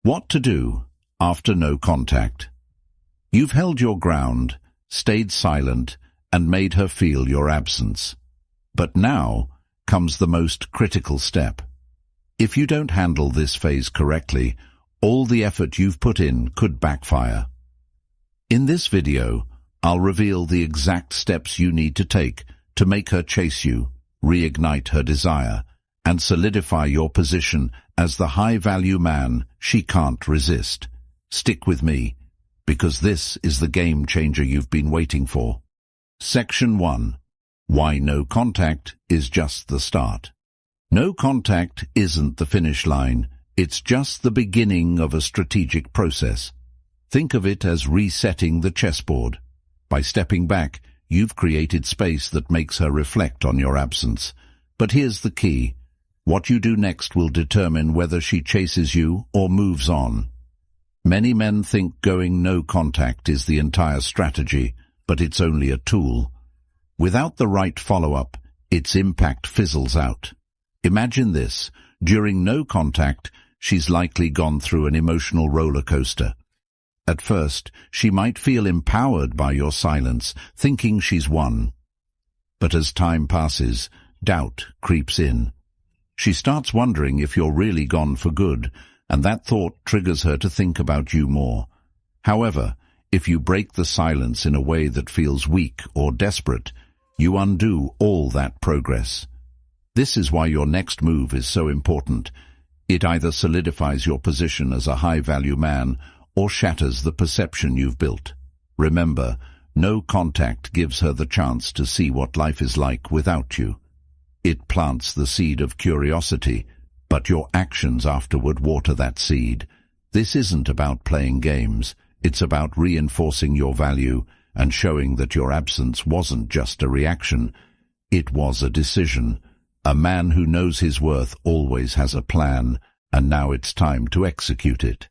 What to do after no contact. You've held your ground, stayed silent, and made her feel your absence. But now comes the most critical step. If you don't handle this phase correctly, all the effort you've put in could backfire. In this video, I'll reveal the exact steps you need to take to make her chase you, reignite her desire, and solidify your position as the high-value man she can't resist. Stick with me, because this is the game changer you've been waiting for. Section 1. Why no contact is just the start. No contact isn't the finish line, it's just the beginning of a strategic process. Think of it as resetting the chessboard. By stepping back, you've created space that makes her reflect on your absence. But here's the key. What you do next will determine whether she chases you or moves on. Many men think going no contact is the entire strategy, but it's only a tool. Without the right follow-up, its impact fizzles out. Imagine this. During no contact, she's likely gone through an emotional roller coaster. At first, she might feel empowered by your silence, thinking she's won. But as time passes, doubt creeps in. She starts wondering if you're really gone for good, and that thought triggers her to think about you more. However, if you break the silence in a way that feels weak or desperate, you undo all that progress. This is why your next move is so important. It either solidifies your position as a high-value man or shatters the perception you've built. Remember, no contact gives her the chance to see what life is like without you. It plants the seed of curiosity, but your actions afterward water that seed. This isn't about playing games. It's about reinforcing your value and showing that your absence wasn't just a reaction. It was a decision. A man who knows his worth always has a plan, and now it's time to execute it.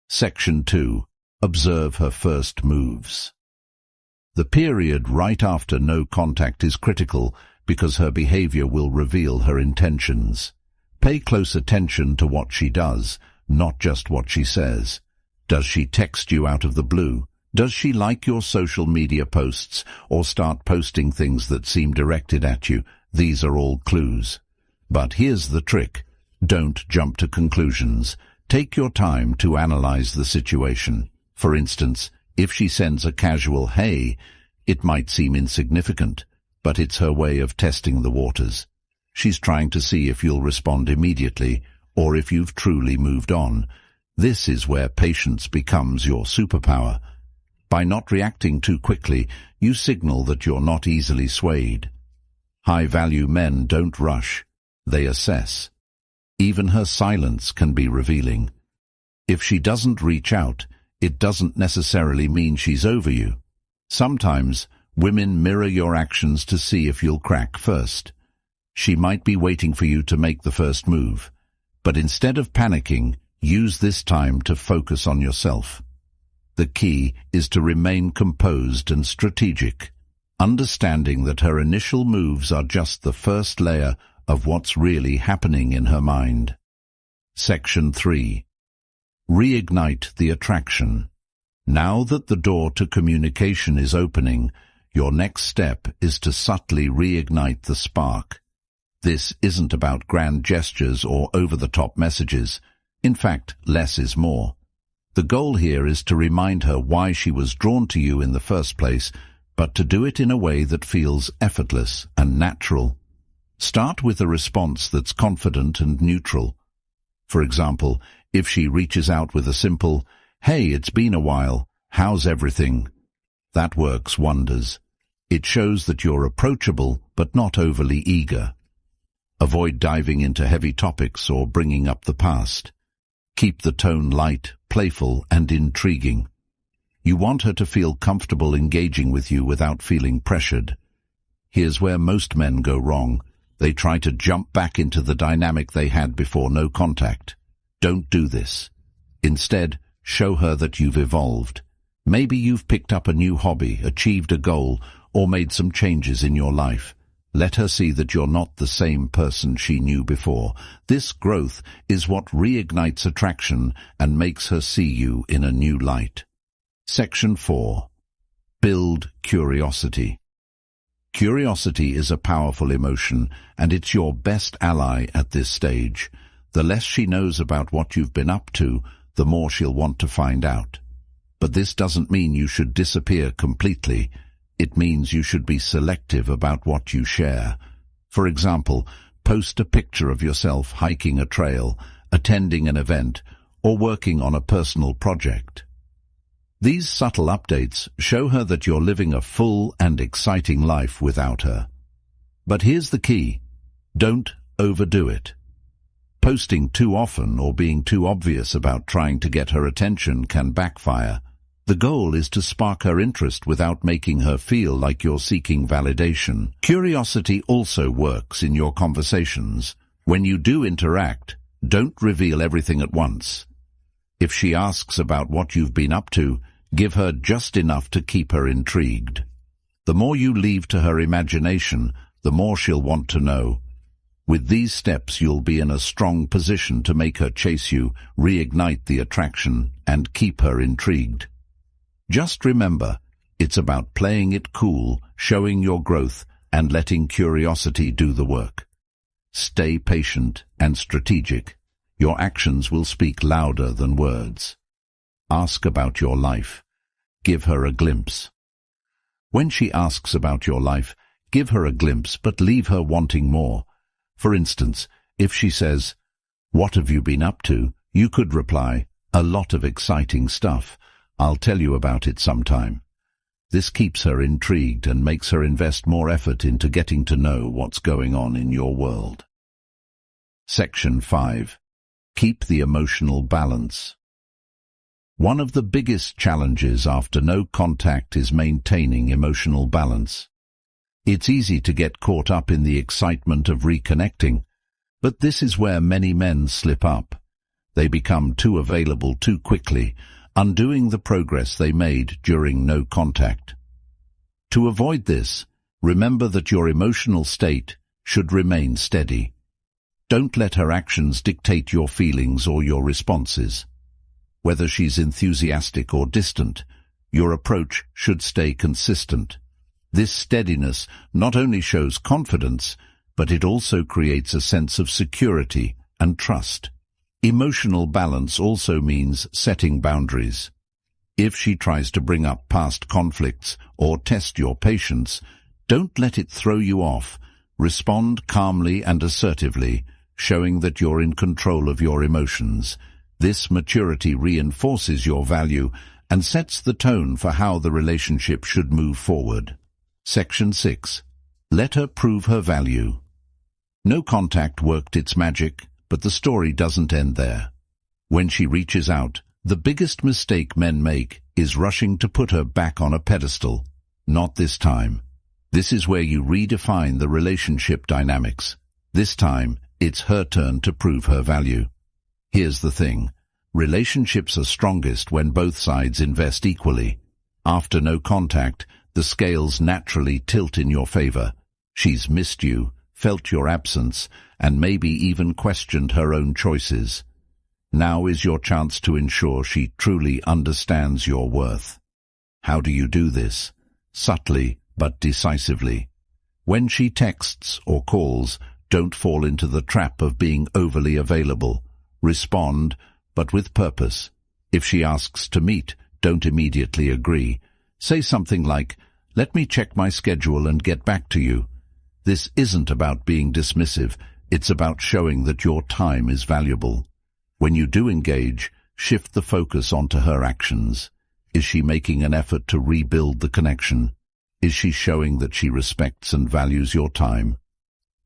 Section 2. Observe her first moves. The period right after no contact is critical because her behavior will reveal her intentions. Pay close attention to what she does, not just what she says. Does she text you out of the blue? Does she like your social media posts or start posting things that seem directed at you? These are all clues. But here's the trick. Don't jump to conclusions. Take your time to analyze the situation. For instance, if she sends a casual "hey," it might seem insignificant, but it's her way of testing the waters. She's trying to see if you'll respond immediately or if you've truly moved on. This is where patience becomes your superpower. By not reacting too quickly, you signal that you're not easily swayed. High-value men don't rush. They assess. Even her silence can be revealing. If she doesn't reach out, it doesn't necessarily mean she's over you. Sometimes, women mirror your actions to see if you'll crack first. She might be waiting for you to make the first move, but instead of panicking, use this time to focus on yourself. The key is to remain composed and strategic, understanding that her initial moves are just the first layer of what's really happening in her mind. Section 3. Reignite the attraction. Now that the door to communication is opening, your next step is to subtly reignite the spark. This isn't about grand gestures or over-the-top messages. In fact, less is more. The goal here is to remind her why she was drawn to you in the first place, but to do it in a way that feels effortless and natural. Start with a response that's confident and neutral. For example, if she reaches out with a simple, "Hey, it's been a while, how's everything?" That works wonders. It shows that you're approachable but not overly eager. Avoid diving into heavy topics or bringing up the past. Keep the tone light, playful, and intriguing. You want her to feel comfortable engaging with you without feeling pressured. Here's where most men go wrong. They try to jump back into the dynamic they had before no contact. Don't do this. Instead, show her that you've evolved. Maybe you've picked up a new hobby, achieved a goal, or made some changes in your life. Let her see that you're not the same person she knew before. This growth is what reignites attraction and makes her see you in a new light. Section 4. Build curiosity. Curiosity is a powerful emotion, and it's your best ally at this stage. The less she knows about what you've been up to, the more she'll want to find out. But this doesn't mean you should disappear completely. It means you should be selective about what you share. For example, post a picture of yourself hiking a trail, attending an event, or working on a personal project. These subtle updates show her that you're living a full and exciting life without her. But here's the key: don't overdo it. Posting too often or being too obvious about trying to get her attention can backfire. The goal is to spark her interest without making her feel like you're seeking validation. Curiosity also works in your conversations. When you do interact, don't reveal everything at once. If she asks about what you've been up to, give her just enough to keep her intrigued. The more you leave to her imagination, the more she'll want to know. With these steps, you'll be in a strong position to make her chase you, reignite the attraction, and keep her intrigued. Just remember, it's about playing it cool, showing your growth, and letting curiosity do the work. Stay patient and strategic. Your actions will speak louder than words. Ask about your life. Give her a glimpse. When she asks about your life, give her a glimpse but leave her wanting more. For instance, if she says, "What have you been up to?" you could reply, "A lot of exciting stuff. I'll tell you about it sometime." This keeps her intrigued and makes her invest more effort into getting to know what's going on in your world. Section 5. Keep the emotional balance. One of the biggest challenges after no contact is maintaining emotional balance. It's easy to get caught up in the excitement of reconnecting, but this is where many men slip up. They become too available too quickly, undoing the progress they made during no contact. To avoid this, remember that your emotional state should remain steady. Don't let her actions dictate your feelings or your responses. Whether she's enthusiastic or distant, your approach should stay consistent. This steadiness not only shows confidence, but it also creates a sense of security and trust. Emotional balance also means setting boundaries. If she tries to bring up past conflicts or test your patience, don't let it throw you off. Respond calmly and assertively, showing that you're in control of your emotions. This maturity reinforces your value and sets the tone for how the relationship should move forward. Section 6. Let her prove her value. No contact worked its magic, but the story doesn't end there. When she reaches out, the biggest mistake men make is rushing to put her back on a pedestal. Not this time. This is where you redefine the relationship dynamics. This time, it's her turn to prove her value. Here's the thing. Relationships are strongest when both sides invest equally. After no contact, the scales naturally tilt in your favor. She's missed you, felt your absence, and maybe even questioned her own choices. Now is your chance to ensure she truly understands your worth. How do you do this? Subtly but decisively. When she texts or calls, don't fall into the trap of being overly available. Respond, but with purpose. If she asks to meet, don't immediately agree. Say something like, "Let me check my schedule and get back to you." This isn't about being dismissive. It's about showing that your time is valuable. When you do engage, shift the focus onto her actions. Is she making an effort to rebuild the connection? Is she showing that she respects and values your time?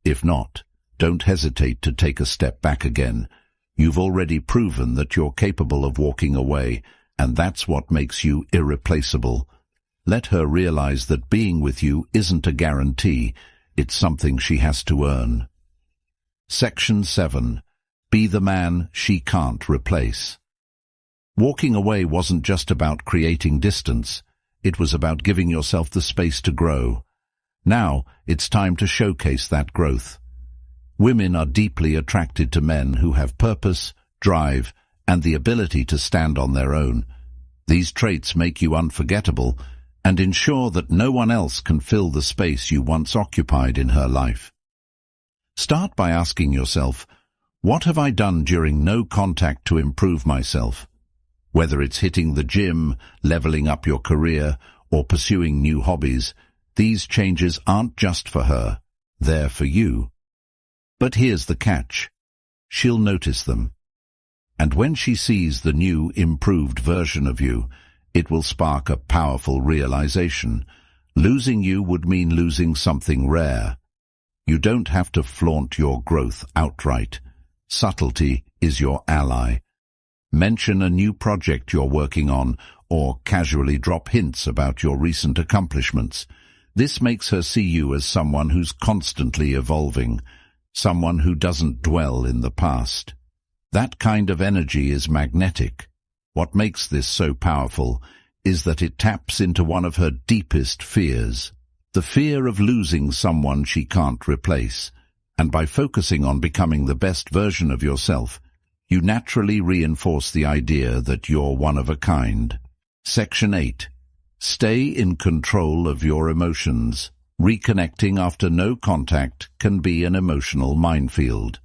If not, don't hesitate to take a step back again. You've already proven that you're capable of walking away, and that's what makes you irreplaceable. Let her realize that being with you isn't a guarantee. It's something she has to earn. Section 7. Be the man she can't replace. Walking away wasn't just about creating distance. It was about giving yourself the space to grow. Now, it's time to showcase that growth. Women are deeply attracted to men who have purpose, drive, and the ability to stand on their own. These traits make you unforgettable and ensure that no one else can fill the space you once occupied in her life. Start by asking yourself, what have I done during no contact to improve myself? Whether it's hitting the gym, leveling up your career, or pursuing new hobbies, these changes aren't just for her, they're for you. But here's the catch. She'll notice them. And when she sees the new, improved version of you, it will spark a powerful realization. Losing you would mean losing something rare. You don't have to flaunt your growth outright. Subtlety is your ally. Mention a new project you're working on, or casually drop hints about your recent accomplishments. This makes her see you as someone who's constantly evolving, someone who doesn't dwell in the past. That kind of energy is magnetic. What makes this so powerful is that it taps into one of her deepest fears, the fear of losing someone she can't replace. And by focusing on becoming the best version of yourself, you naturally reinforce the idea that you're one of a kind. Section 8. Stay in control of your emotions. Reconnecting after no contact can be an emotional minefield.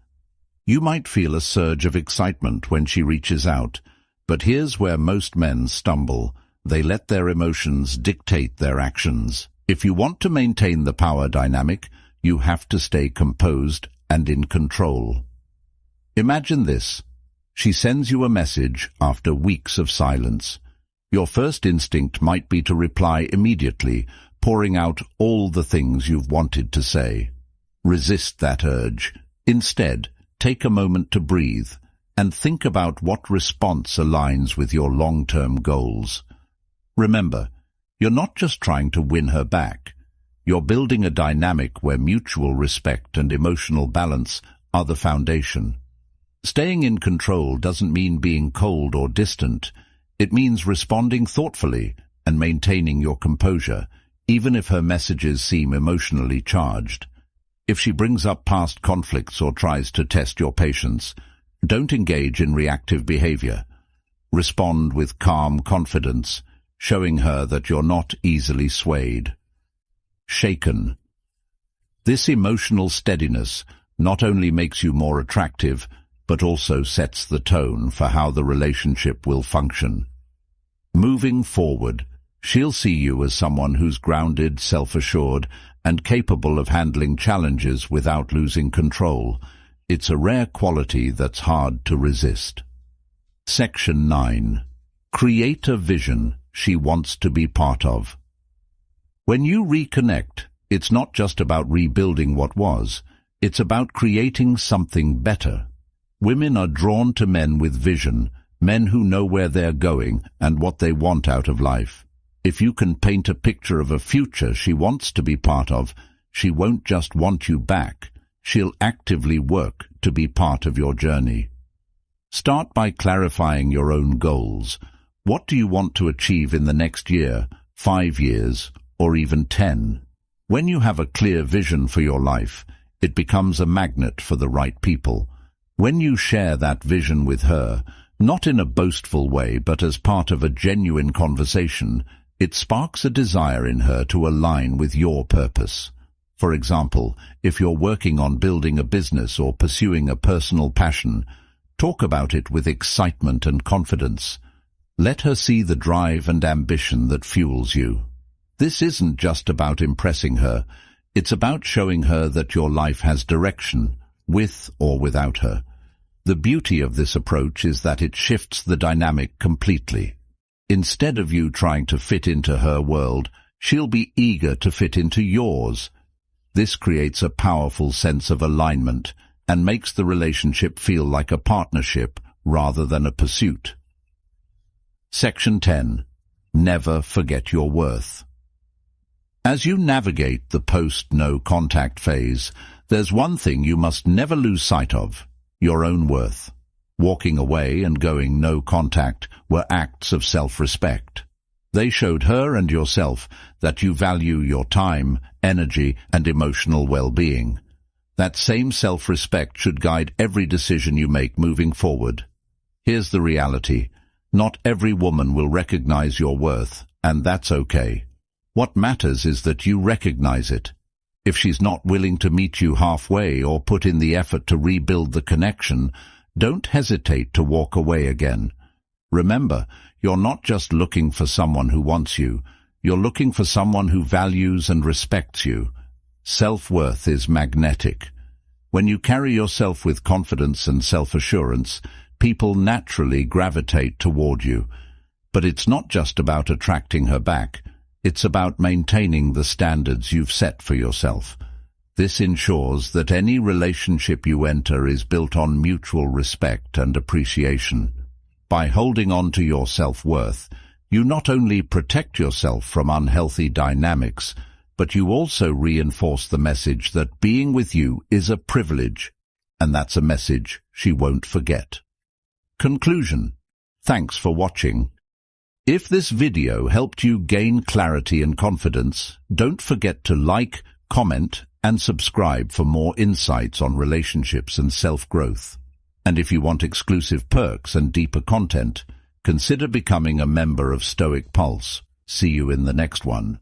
You might feel a surge of excitement when she reaches out, but here's where most men stumble. They let their emotions dictate their actions. If you want to maintain the power dynamic, you have to stay composed and in control. Imagine this. She sends you a message after weeks of silence. Your first instinct might be to reply immediately, pouring out all the things you've wanted to say. Resist that urge. Instead, take a moment to breathe and think about what response aligns with your long-term goals. Remember, you're not just trying to win her back. You're building a dynamic where mutual respect and emotional balance are the foundation. Staying in control doesn't mean being cold or distant. It means responding thoughtfully and maintaining your composure, even if her messages seem emotionally charged. If she brings up past conflicts or tries to test your patience, don't engage in reactive behavior. Respond with calm confidence, showing her that you're not easily swayed. Shaken. This emotional steadiness not only makes you more attractive, but also sets the tone for how the relationship will function. Moving forward, she'll see you as someone who's grounded, self-assured, and capable of handling challenges without losing control. It's a rare quality that's hard to resist. Section 9. Create a vision she wants to be part of. When you reconnect, it's not just about rebuilding what was, it's about creating something better. Women are drawn to men with vision, men who know where they're going and what they want out of life. If you can paint a picture of a future she wants to be part of, she won't just want you back, she'll actively work to be part of your journey. Start by clarifying your own goals. What do you want to achieve in the next year, 5 years, or even 10? When you have a clear vision for your life, it becomes a magnet for the right people. When you share that vision with her, not in a boastful way but as part of a genuine conversation, it sparks a desire in her to align with your purpose. For example, if you're working on building a business or pursuing a personal passion, talk about it with excitement and confidence. Let her see the drive and ambition that fuels you. This isn't just about impressing her, it's about showing her that your life has direction, with or without her. The beauty of this approach is that it shifts the dynamic completely. Instead of you trying to fit into her world, she'll be eager to fit into yours. This creates a powerful sense of alignment and makes the relationship feel like a partnership rather than a pursuit. Section 10. Never forget your worth. As you navigate the post-no contact phase, there's one thing you must never lose sight of: your own worth. Walking away and going no contact were acts of self-respect. They showed her and yourself that you value your time, energy, and emotional well-being. That same self-respect should guide every decision you make moving forward. Here's the reality. Not every woman will recognize your worth, and that's okay. What matters is that you recognize it. If she's not willing to meet you halfway or put in the effort to rebuild the connection, don't hesitate to walk away again. Remember, you're not just looking for someone who wants you, you're looking for someone who values and respects you. Self-worth is magnetic. When you carry yourself with confidence and self-assurance, people naturally gravitate toward you. But it's not just about attracting her back. It's about maintaining the standards you've set for yourself. This ensures that any relationship you enter is built on mutual respect and appreciation. By holding on to your self-worth, you not only protect yourself from unhealthy dynamics, but you also reinforce the message that being with you is a privilege, and that's a message she won't forget. Conclusion. Thanks for watching. If this video helped you gain clarity and confidence, don't forget to like, comment, and subscribe for more insights on relationships and self-growth. And if you want exclusive perks and deeper content, consider becoming a member of Stoic Pulse. See you in the next one.